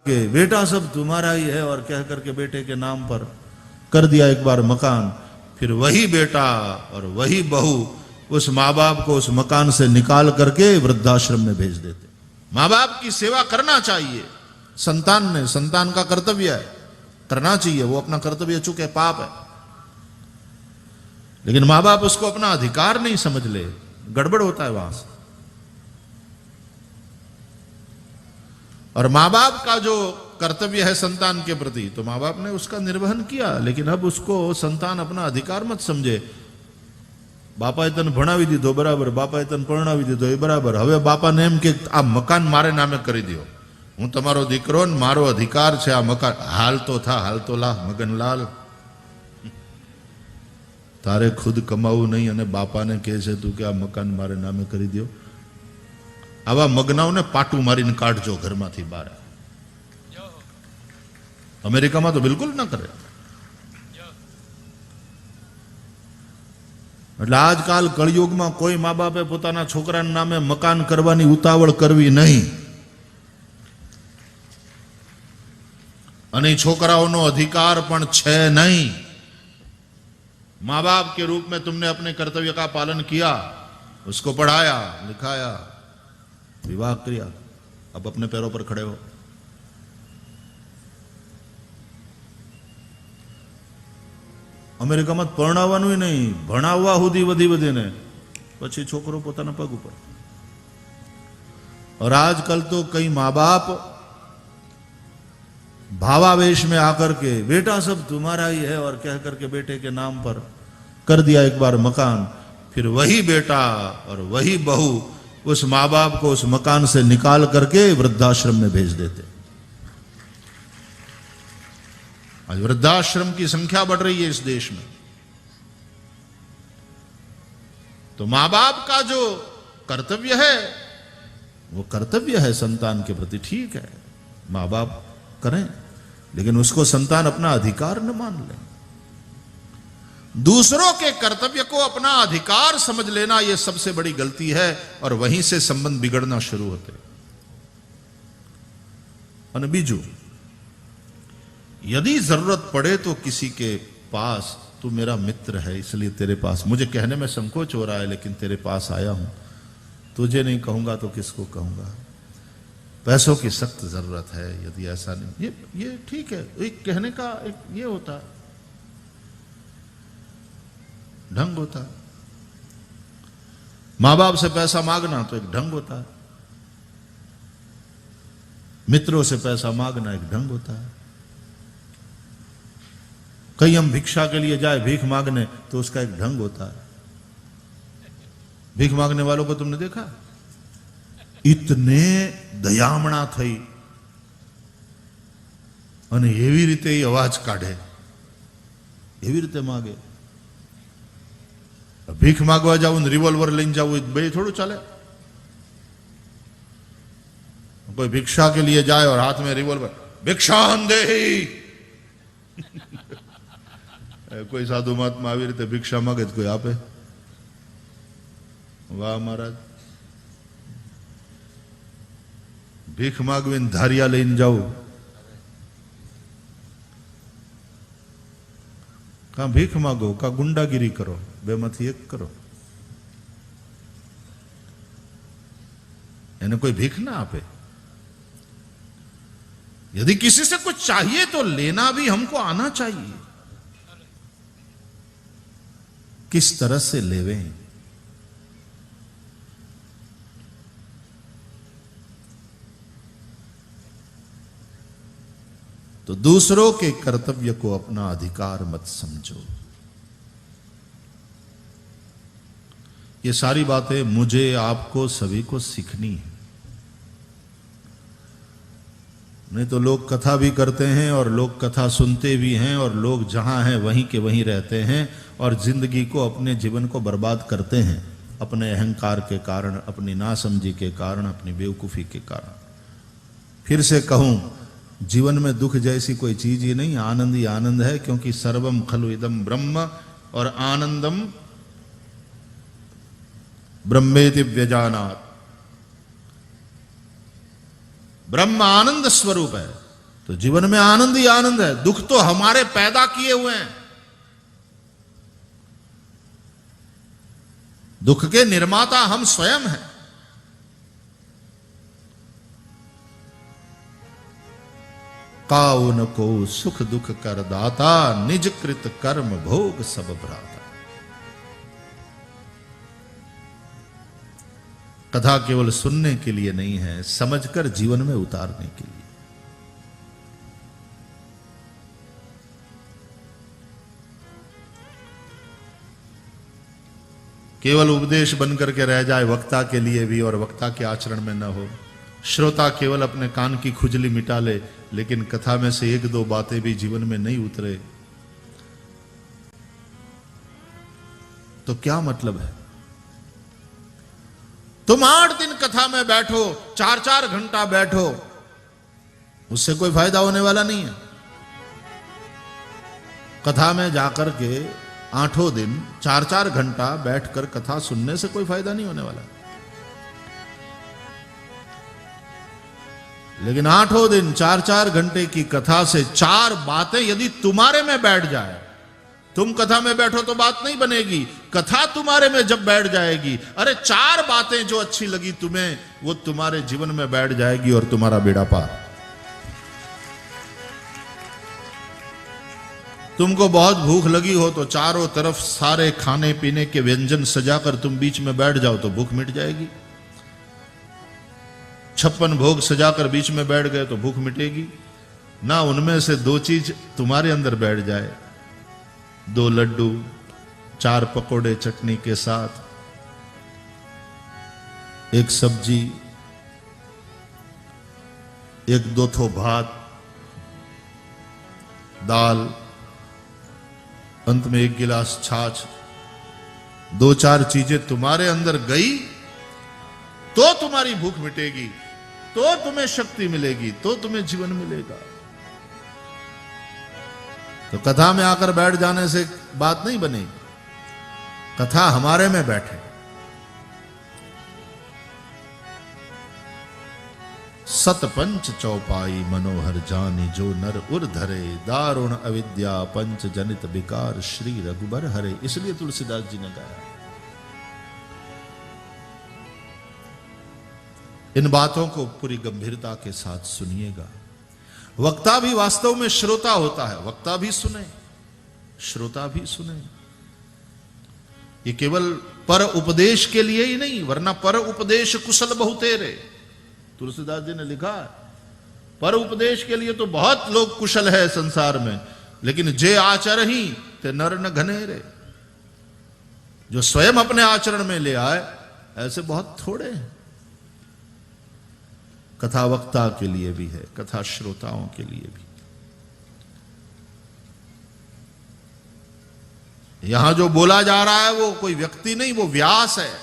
कि बेटा सब तुम्हारा ही है और कह करके बेटे के नाम पर कर दिया एक बार मकान, फिर वही बेटा और वही बहू उस माँ बाप को उस मकान से निकाल करके वृद्धाश्रम में भेज देते। माँ बाप की सेवा करना चाहिए संतान ने, संतान का कर्तव्य है, करना चाहिए, वो अपना कर्तव्य चूके पाप है, लेकिन माँ बाप उसको अपना अधिकार नहीं समझ ले, गड़बड़ होता है वहां से। और माँ बाप का जो कर्तव्य है संतान के प्रति, तो माँ बाप ने उसका निर्वहन किया, लेकिन अब उसको संतान अपना अधिकार मत समझे। बापा तन भणावी दीधो बराबर, बापा तन परणावी दीधो ए बराबर, हवे बापा ने एम के आ मकान मारे नामे करी दियो, हूँ तमारो दीकरो ने मारो अधिकार छे आ मकान, हाल तो था, हाल तो ला मगनलाल, तारे खुद कमावू नहीं अने बापा ने कहे छे तू के आ मकान मारे नामे करी दियो। आवा मगनाओने पाटू मारीने काढजो घरमांथी बहार। अमेरिकामां तो बिल्कुल न करे। એટલે આજકાલ કળિયુગમાં કોઈ મા બાપે પોતાના છોકરાના નામે મકાન કરવાની ઉતાવળ કરવી નહીં, અને છોકરાઓનો अधिकार પણ છે नहीं। माँ बाप के रूप में तुमने अपने कर्तव्य का पालन किया, उसको पढ़ाया लिखाया, विवाह किया, अब अपने पैरों पर खड़े हो। अमेरिका में परणावानुं नहीं, भणाववा सुधी वधी वधीने पछी छोकरो पोताना पग उपर। और आजकल तो कई माँ बाप भावावेश में आकर के बेटा सब तुम्हारा ही है और कह करके बेटे के नाम पर कर दिया एक बार मकान, फिर वही बेटा और वही बहू उस माँ बाप को उस मकान से निकाल करके वृद्धाश्रम में भेज देते। आज वृद्धाश्रम की संख्या बढ़ रही है इस देश में। तो माँ बाप का जो कर्तव्य है वो कर्तव्य है संतान के प्रति, ठीक है, माँ बाप करें, लेकिन उसको संतान अपना अधिकार न मान ले। दूसरों के कर्तव्य को अपना अधिकार समझ लेना यह सबसे बड़ी गलती है, और वहीं से संबंध बिगड़ना शुरू होते। और बीजू, यदि जरूरत पड़े तो किसी के पास, तू मेरा मित्र है इसलिए तेरे पास, मुझे कहने में संकोच हो रहा है लेकिन तेरे पास आया हूं, तुझे नहीं कहूंगा तो किसको कहूंगा, पैसों की सख्त जरूरत है, यदि ऐसा नहीं, ये ठीक है, एक कहने का एक ये होता है, ढंग होता है। मां बाप से पैसा मांगना तो एक ढंग होता है, मित्रों से पैसा मांगना एक ढंग होता है। कहीं हम भिक्षा के लिए जाए भीख मांगने तो उसका एक ढंग होता है। भीख मांगने वालों को तुमने देखा, इतने दयामणा थई અને એવી રીતે એ અવાજ કાઢે, એવી રીતે માગે। ભીખ માગવા જાવું, રિવોલ્વર લઈને જાવું, બે થોડું ચાલે। कोई भिक्षा के लिए जाए और हाथ में रिवॉल्वर, भिक्षान देहि। कोई साधु महात्मा આવી રીતે भिक्षा मांगे तो कोई आपे? वाह महाराज, भीख मागवीने धारिया लईने जाओ, का भीख मागो का गुंडागिरी करो, बेमांथी एक करो। એને कोई भीख ना आपे। यदि किसी से कुछ चाहिए तो लेना भी हमको आना चाहिए, किस तरह से लेवे। तो दूसरों के कर्तव्य को अपना अधिकार मत समझो। ये सारी बातें मुझे, आपको, सभी को सीखनी है। नहीं तो लोग कथा भी करते हैं और लोग कथा सुनते भी हैं, और लोग जहां हैं वहीं के वहीं रहते हैं और जिंदगी को, अपने जीवन को बर्बाद करते हैं अपने अहंकार के कारण, अपनी नासमझी के कारण, अपनी बेवकूफी के कारण। फिर से कहूं, जीवन में दुख जैसी कोई चीज ही नहीं, आनंद ही आनंद है, क्योंकि सर्वम खलु इदम ब्रह्म और आनंदम ब्रह्मेति व्यजानात्। ब्रह्म आनंद स्वरूप है, तो जीवन में आनंद ही आनंद है। दुख तो हमारे पैदा किए हुए हैं। दुख के निर्माता हम स्वयं हैं। काउन को सुख दुख कर दाता, निज कृत कर्म भोग सब भ्राता। कथा केवल सुनने के लिए नहीं है, समझकर जीवन में उतारने के लिए। केवल उपदेश बनकर के रह जाए वक्ता के लिए भी और वक्ता के आचरण में न हो। श्रोता केवल अपने कान की खुजली मिटा ले, लेकिन कथा में से एक दो बातें भी जीवन में नहीं उतरे तो क्या मतलब है? तुम 8 दिन कथा में बैठो, 4-4 घंटा बैठो, उससे कोई फायदा होने वाला नहीं है। कथा में जाकर के 8 दिन 4-4 घंटा बैठकर कथा सुनने से कोई फायदा नहीं होने वाला। लेकिन 8 दिन 4-4 घंटे की कथा से 4 बातें यदि तुम्हारे में बैठ जाए, तुम कथा में बैठो तो बात नहीं बनेगी, कथा तुम्हारे में जब बैठ जाएगी, अरे 4 बातें जो अच्छी लगी तुम्हें वो तुम्हारे जीवन में बैठ जाएगी और तुम्हारा बेड़ा पार। तुमको बहुत भूख लगी हो तो चारों तरफ सारे खाने पीने के व्यंजन सजाकर तुम बीच में बैठ जाओ तो भूख मिट जाएगी। 56 भोग सजाकर बीच में बैठ गए तो भूख मिटेगी ना। उनमें से 2 चीज तुम्हारे अंदर बैठ जाए, 2 लड्डू, 4 पकोड़े चटनी के साथ, 1 सब्जी, 1-2 थो भात, दाल, अंत में 1 गिलास छाछ, 2-4 चीजें तुम्हारे अंदर गई तो तुम्हारी भूख मिटेगी, तो तुम्हें शक्ति मिलेगी, तो तुम्हें जीवन मिलेगा। तो कथा में आकर बैठ जाने से बात नहीं बनेगी, कथा हमारे में बैठे। सतपंच चौपाई मनोहर जानी, जो नर उर धरे, दारुण अविद्या पंच जनित विकार, श्री रघुबर हरे। इसलिए तुलसीदास जी ने गाया। इन बातों को पूरी गंभीरता के साथ सुनिएगा। वक्ता भी वास्तव में श्रोता होता है। वक्ता भी सुने, श्रोता भी सुने। ये केवल पर उपदेश के लिए ही नहीं, वरना पर उपदेश कुशल बहुतेरे, तुलसीदास जी ने लिखा है। पर उपदेश के लिए तो बहुत लोग कुशल है संसार में, लेकिन जे आचर ही ते नर न घनेरे, जो स्वयं अपने आचरण में ले आए ऐसे बहुत थोड़े हैं। कथा वक्ता के लिए भी है, कथा श्रोताओं के लिए भी। यहां जो बोला जा रहा है वो कोई व्यक्ति नहीं, वो व्यास है,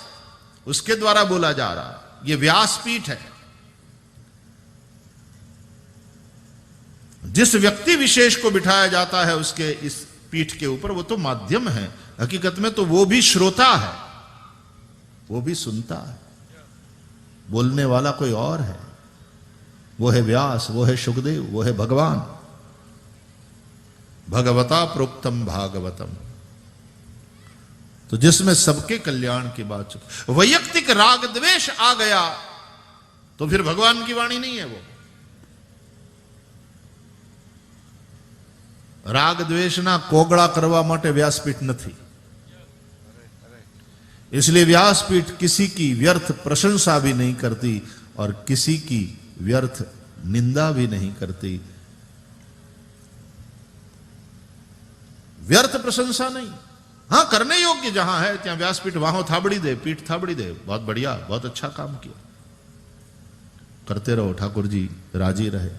उसके द्वारा बोला जा रहा है। ये व्यासपीठ है। जिस व्यक्ति विशेष को बिठाया जाता है उसके इस पीठ के ऊपर, वो तो माध्यम है। हकीकत में तो वो भी श्रोता है, वो भी सुनता है। बोलने वाला कोई और है, वो है व्यास, वो है शुकदेव, वो है भगवान। भगवता प्रोक्तम भागवतम, तो जिसमें सबके कल्याण की बात। वैयक्तिक राग द्वेष आ गया तो फिर भगवान की वाणी नहीं है वो। राग द्वेषना कोगड़ा करवा माटे व्यासपीठ નથી। इसलिए व्यासपीठ किसी की व्यर्थ प्रशंसा भी नहीं करती और किसी की व्यर्थ निंदा भी नहीं करती। व्यर्थ प्रशंसा नहीं, हां करने योग्य जहां है ત્યાં व्यासपीठ वहां थाबड़ी दे, पीठ थाबड़ी दे, बहुत बढ़िया, बहुत अच्छा काम किया, करते रहो, ठाकुर जी राजी रहे।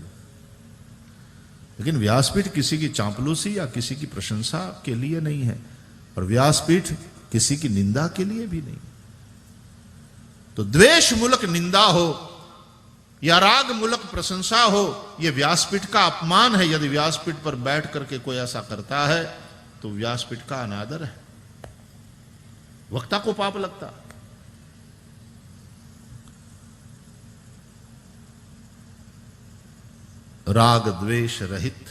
लेकिन व्यासपीठ किसी की चांपलूसी या किसी की प्रशंसा के लिए नहीं है, और व्यासपीठ किसी की निंदा के लिए भी नहीं। तो द्वेष मूलक निंदा हो या राग मूलक प्रशंसा हो, यह व्यासपीठ का अपमान है। यदि व्यासपीठ पर बैठ करके कोई ऐसा करता है तो व्यासपीठ का अनादर है, वक्ता को पाप लगता। राग द्वेष रहित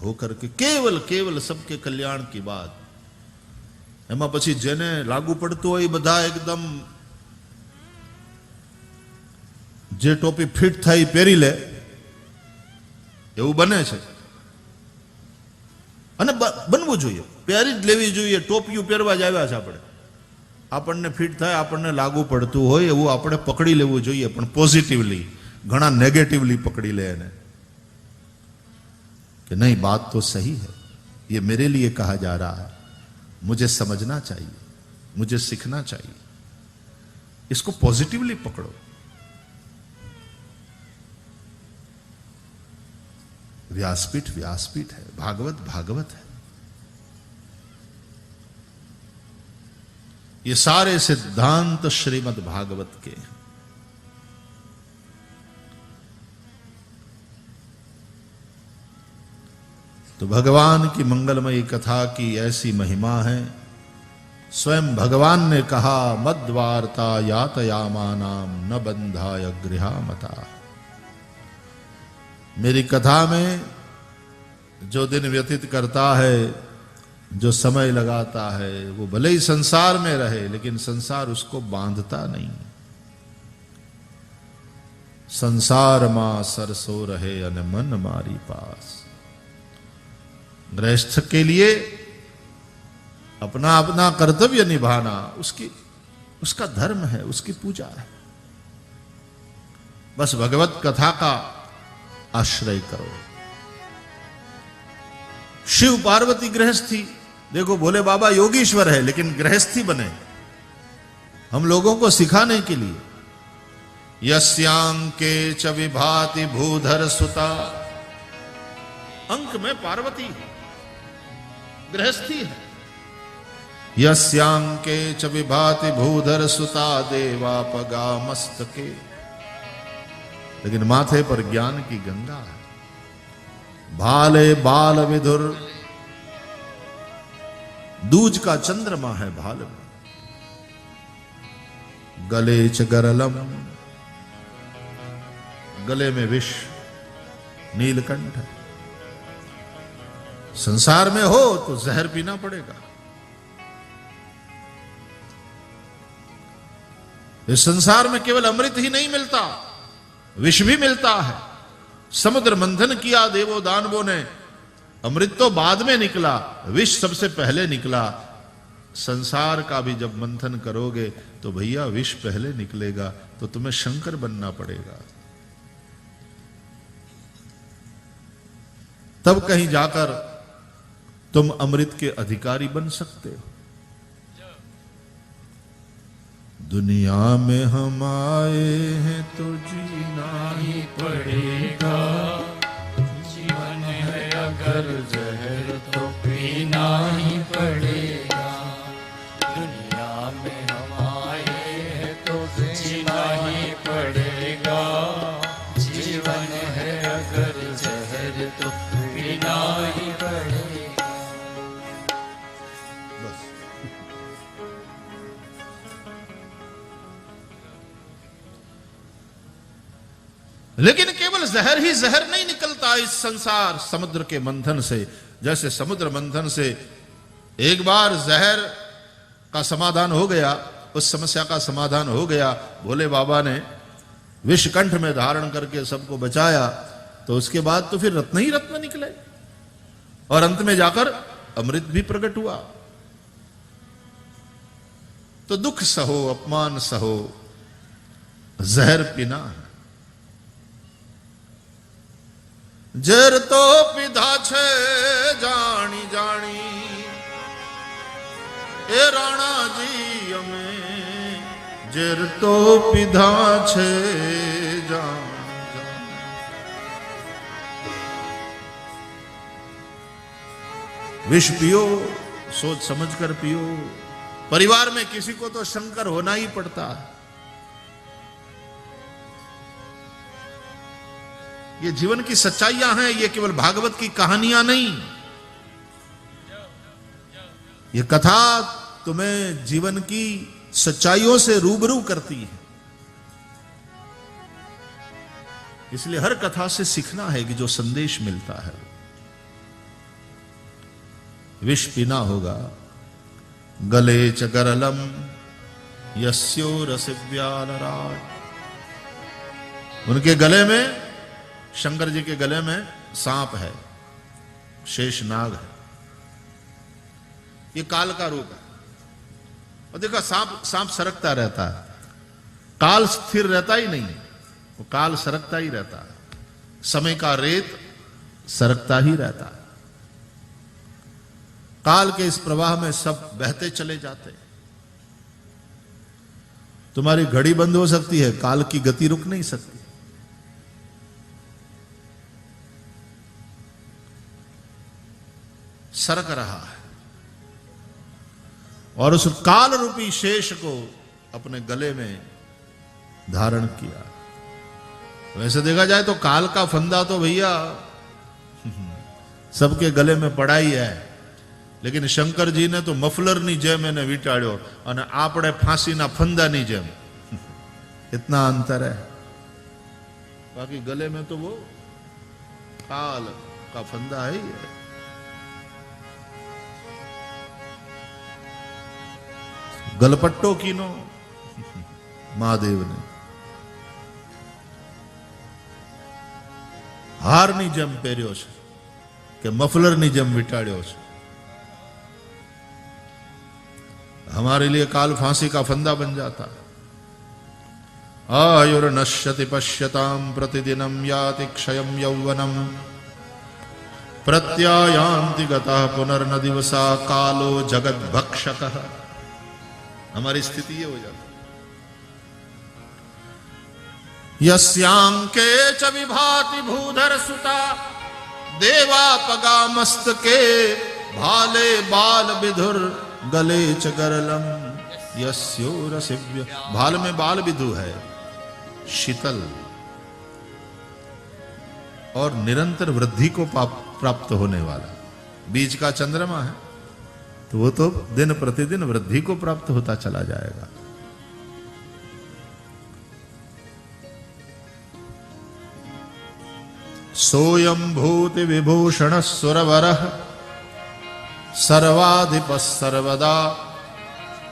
होकर के केवल केवल सबके कल्याण की बात। एमा पछी जेने लागू पड़तो होय बधा एकदम जे टोपी फिट थाय પહેરી લે એવું બને છે અને બનવું જોઈએ, પહેરી જ લેવી જોઈએ। ટોપીઓ પહેરવા જ આવ્યા છે આપણે, આપણને ફિટ થાય, આપણને લાગુ પડતું હોય એવું આપણે પકડી લેવું જોઈએ, પણ પોઝિટિવલી। ઘણા નેગેટિવલી પકડી લે એને कि नहीं बात तो सही है, ये मेरे लिए कहा जा रहा है, मुझे समझना चाहिए, मुझे सीखना चाहिए। इसको पॉजिटिवली पकड़ो। व्यासपीठ व्यासपीठ है, भागवत भागवत है। ये सारे सिद्धांत श्रीमद् भागवत के हैं। तो भगवान की मंगलमयी कथा की ऐसी महिमा है। स्वयं भगवान ने कहा, मद्वार्ता यातयामानाम न बंधाय गृहामता। मेरी कथा में जो दिन व्यतीत करता है, जो समय लगाता है, वो भले ही संसार में रहे, लेकिन संसार उसको बांधता नहीं। संसार मां सरसो रहे अन मन मारी पास। गृहस्थ के लिए अपना अपना कर्तव्य निभाना उसका धर्म है, उसकी पूजा है। बस भगवत कथा का आश्रय करो। शिव पार्वती गृहस्थी, देखो भोले बाबा योगीश्वर है, लेकिन गृहस्थी बने हम लोगों को सिखाने के लिए। यस्यांके च विभाति भूधर सुता, अंक में पार्वती है, गृहस्थी है। यस्यांके च विभाति भूधर सुता देवापगा मस्तके, लेकिन माथे पर ज्ञान की गंगा है। भाले बाल विधुर, दूज का चंद्रमा है भाल में। गले च गरलम, गले में विष नीलकंठ। संसार में हो तो जहर पीना पड़ेगा। इस संसार में केवल अमृत ही नहीं मिलता, विष भी मिलता है। समुद्र मंथन किया देवो दानवों ने, अमृत तो बाद में निकला, विष सबसे पहले निकला। संसार का भी जब मंथन करोगे तो भैया विष पहले निकलेगा, तो तुम्हें शंकर बनना पड़ेगा। तब कहीं जाकर तुम अमृत के अधिकारी बन सकते हो। दुनिया में हम आए हैं तो जीना ही पड़ेगा, जीवन है अगर जहर तो पीना ही पड़ेगा। दुनिया में हम आए हैं तो जीना ही पड़ेगा, जीवन है अगर जहर तो पीना ही पड़ेगा। लेकिन केवल जहर ही जहर नहीं निकलता इस संसार समुद्र के मंथन से। जैसे समुद्र मंथन से एक बार जहर का समाधान हो गया, उस समस्या का समाधान हो गया, भोले बाबा ने विष कंठ में धारण करके सबको बचाया, तो उसके बाद तो फिर रत्न ही रत्न निकले और अंत में जाकर अमृत भी प्रकट हुआ। तो दुख सहो, अपमान सहो, जहर पीना है। जर तो पीधा छे जानी जानी ए राणा जी अमे, जर तो पीधा छे जानी जानी। विष पियो, सोच समझ कर पियो। परिवार में किसी को तो शंकर होना ही पड़ता है। ये जीवन की सच्चाइयां हैं, ये केवल भागवत की कहानियां नहीं। ये कथा तुम्हें जीवन की सच्चाइयों से रूबरू करती है। इसलिए हर कथा से सीखना है कि जो संदेश मिलता है। विष पीना होगा। गले च गरलम यस्यो रसिव्यानराज। उनके गले में, शंकर जी के गले में सांप है, शेष नाग है। ये काल का रूप है। और देखो सांप सरकता रहता है, काल स्थिर रहता ही नहीं, वो काल सरकता ही रहता है। समय का रेत सरकता ही रहता है। काल के इस प्रवाह में सब बहते चले जाते हैं। तुम्हारी घड़ी बंद हो सकती है, काल की गति रुक नहीं सकती। सरक रहा है। और उस काल रूपी शेष को अपने गले में धारण किया। वैसे देखा जाए तो काल का फंदा तो भैया सबके गले में पड़ा ही है, लेकिन शंकर जी ने तो मफलर जेम એને વીંટાળ્યો અને આપણે ફાંસીના ફંદાની જેમ। इतना अंतर है। बाकी गले में तो वो काल का फंदा है ही है। गलपट्टो कीनो महादेव ने हाરની જેમ પહેર્યો છે કે મફલરની જેમ વીંટાળ્યો છે। हमारे लिए काल फांसी का फंदा बन जाता। आयुर्नश्यति पश्यताम प्रतिदिनम याति क्षयं यौवनम प्रत्यायान्ति गतः पुनर्न दिवसा कालो जगत भक्षकः। हमारी स्थिति ये हो जाती। यस्यांके च विभाति भूधर सुता देवापगा मस्तके भाले बाल विधुर गले च गरलम यस्यो रसिव्य। भाल में बाल विधु है, शीतल और निरंतर वृद्धि को प्राप्त होने वाला। बीज का चंद्रमा है तो वो तो दिन प्रतिदिन वृद्धि को प्राप्त होता चला जाएगा। सोयम भूति विभूषण सुरवरः सर्वाधिपः सर्वदा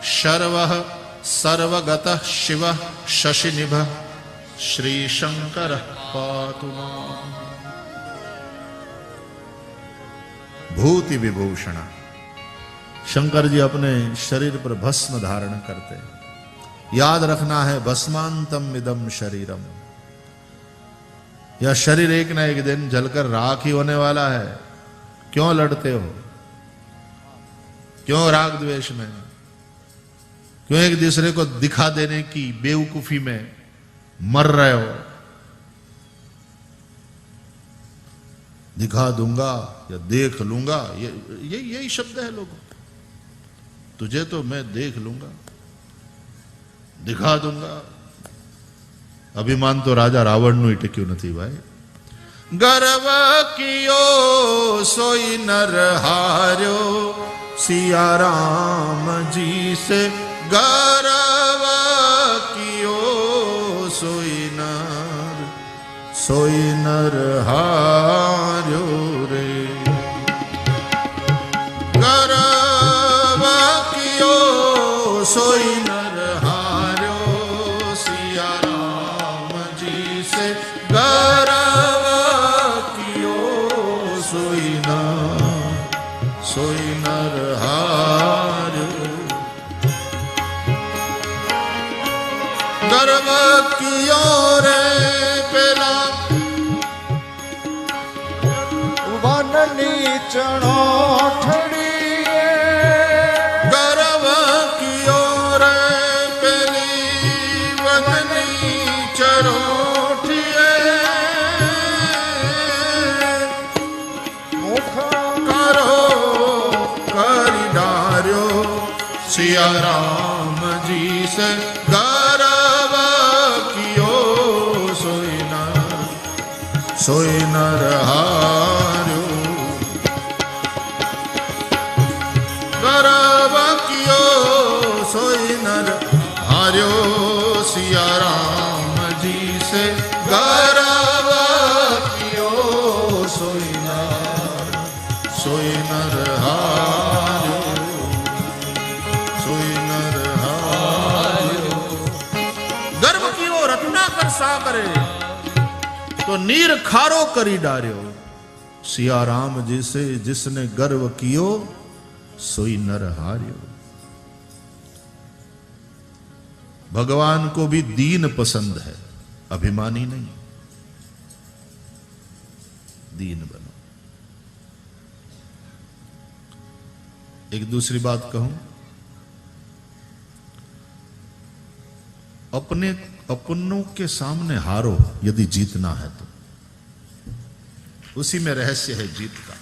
शर्वः सर्वगतः शिवः शशिनिभः श्री शंकरः पातु माम्। भूति विभूषण, शंकर जी अपने शरीर पर भस्म धारण करते हैं। याद रखना है, भस्मांतम इदम शरीरम। यह शरीर एक ना एक दिन जलकर राख ही होने वाला है। क्यों लड़ते हो? क्यों राग द्वेष में? क्यों एक दूसरे को दिखा देने की बेवकूफी में मर रहे हो? दिखा दूंगा या देख लूंगा, यही शब्द है लोगों। तुझे तो मैं देख लूंगा, दिखा दूंगा। अभिमान तो राजा रावण नु टिक्यू नहीं भाई। गर्व कियो सोई नर हार्यो सिया राम जी से। गर्व कियो सोई नर हार्यो रे। गर्व कियो सोई नर हार्यो सिया राम जी से। गर्व कियो सोई नर हार्यो। गर्व कियो रे पेला वननी चढ़ोठड़ी। गर्व कियो रे पेली वननी चढ़ोठिए। मुख करो करी डार्यो सिया राम जी से। गर्व कियो सोई नर हार्यो। गर्व कियो सोई नर हार्यो सिया राम जी से। गर्व सोई नर हार्यो, सोई नर हार्यो। गर्व कियो रत्ना कर सागरे, तो नीर खारो करी डार्यो। सिया राम जी से जिसने गर्व कियो, सोई नर हार्यो। भगवान को भी दीन पसंद है, अभिमानी नहीं। दीन बनो। एक दूसरी बात कहूं, अपनों के सामने हारो यदि जीतना है तो, उसी में रहस्य है जीत का।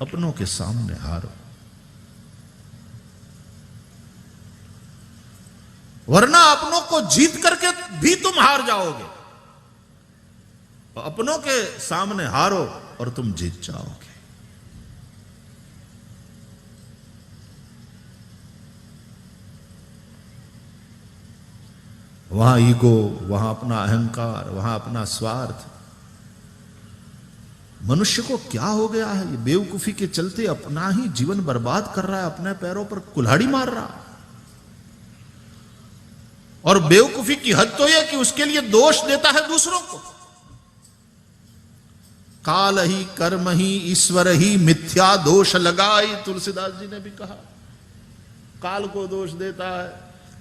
अपनों के सामने हारो, वरना अपनों को जीत करके भी तुम हार जाओगे। अपनों के सामने हारो और तुम जीत जाओगे। वहां ईगो, वहां अपना अहंकार, वहां अपना स्वार्थ। मनुष्य को क्या हो गया है, ये बेवकूफी के चलते अपना ही जीवन बर्बाद कर रहा है, अपने पैरों पर कुल्हाड़ी मार रहा है। और बेवकूफी की हद तो यह कि उसके लिए दोष देता है दूसरों को। काल ही कर्म ही ईश्वर ही मिथ्या दोष लगाई, तुलसीदास जी ने भी कहा। काल को दोष देता है,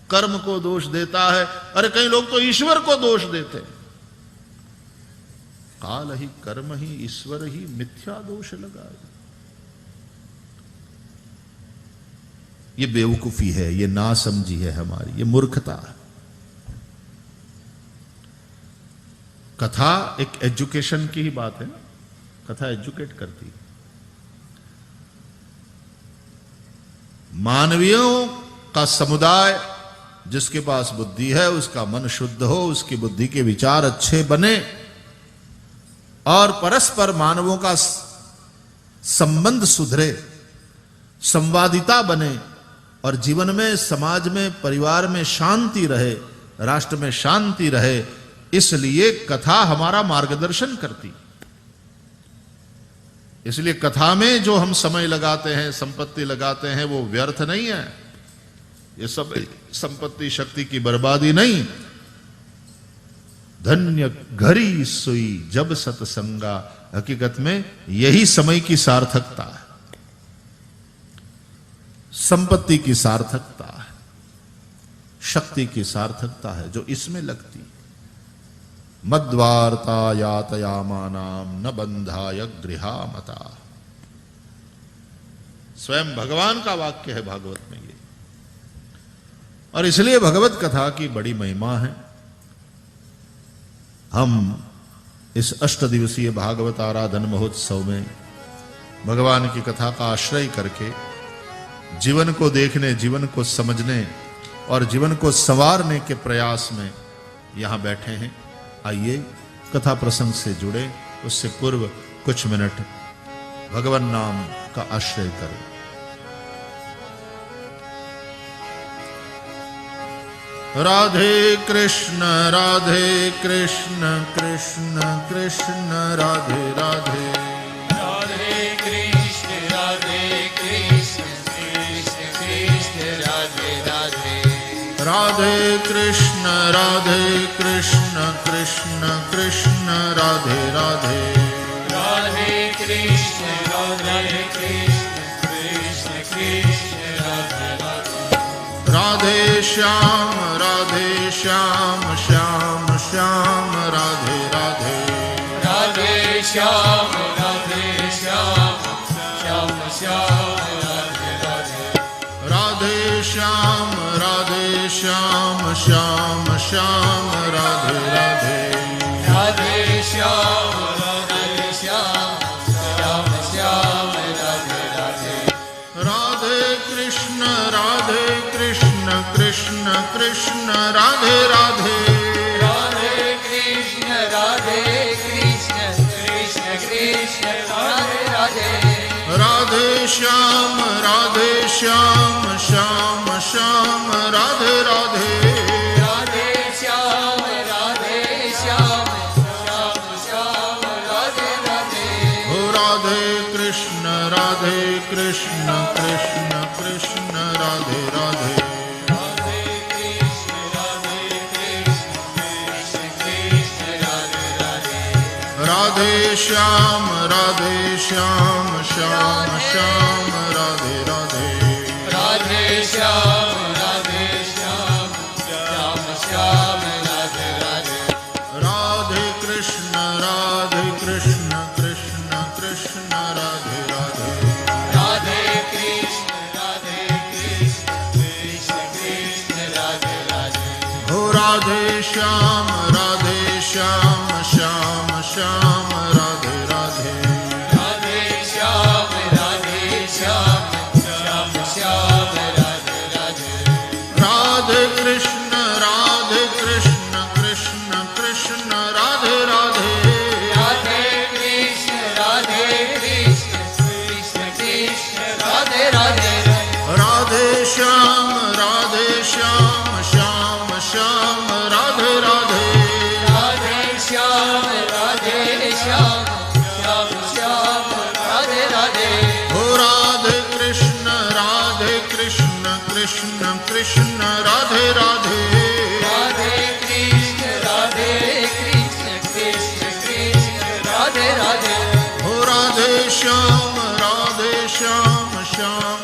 कर्म को दोष देता है। अरे कई लोग तो ईश्वर को दोष देते। काल ही कर्म ही ईश्वर ही मिथ्या दोष लगाए। ये बेवकूफी है, ये नासमझी है हमारी, ये मूर्खता है। कथा एक एजुकेशन की ही बात है। कथा एजुकेट करती है। मानवीयों का समुदाय जिसके पास बुद्धि है, उसका मन शुद्ध हो, उसकी बुद्धि के विचार अच्छे बने और परस्पर मानवों का संबंध सुधरे, संवादिता बने और जीवन में, समाज में, परिवार में शांति रहे, राष्ट्र में शांति रहे। इसलिए कथा हमारा मार्गदर्शन करती। इसलिए कथा में जो हम समय लगाते हैं, संपत्ति लगाते हैं, वो व्यर्थ नहीं है। ये सब संपत्ति शक्ति की बर्बादी नहीं। धन्य घड़ी सुई जब सतसंगा, हकीकत में यही समय की सार्थकता है, संपत्ति की सार्थकता है, शक्ति की सार्थकता है जो इसमें लगती। मद्वार्ता यातयामानाम न बंधाय गृहामता। स्वयं भगवान का वाक्य है भागवत में ये। और इसलिए भगवत कथा की बड़ी महिमा है। हम इस 8 दिवसीय भागवत आराधन महोत्सव में भगवान की कथा का आश्रय करके जीवन को देखने, जीवन को समझने और जीवन को संवारने के प्रयास में यहां बैठे हैं। आइए कथा प्रसंग से जुड़े, उससे पूर्व कुछ मिनट भगवान नाम का आश्रय करें। राधे कृष्ण कृष्ण कृष्ण राधे राधे। राधे कृष्ण कृष्ण कृष्ण राधे राधे। राधे कृष्ण कृष्ण कृष्ण राधे राधे। राधे कृष्ण कृष्ण कृष्ण राधे राधे। राधे श्याम श्याम श्याम राधे राधे। राधे श्याम श्याम श्याम राधे राधे। राधे श्याम श्याम श्याम राधे राधे। राधे श्याम श्याम श्याम राधे राधे। राधे कृष्ण कृष्ण कृष्ण राधे राधे। राधे कृष्ण कृष्ण कृष्ण राधे राधे। राधे श्याम श्याम श्याम राधे राधे। राधे श्याम श्याम श्याम राधे कृष्ण राधे कृष्ण कृष्ण कृष्ण राधे राधे राधे श्याम श्याम श्याम राधे राधे राधे श्याम श्याम श्याम राधे राधे राधे कृष्ण कृष्ण कृष्ण राधे राधे राधे कृष्ण कृष्ण कृष्ण राधे राधे हो राधे श्याम श्याम श्याम राधे राधे राधे श्याम श्याम श्याम राधे राधे राधे कृष्ण कृष्ण कृष्ण राधे राधे राधे कृष्ण कृष्ण कृष्ण राधे राधे राधे श्याम श्याम श्याम राधे राधे राधे श्याम श्याम श्याम राधे राधे हो राधे कृष्ण कृष्ण कृष्ण राधे राधे राधे कृष्ण कृष्ण कृष्ण राधे राधे हो राधे श्याम श्याम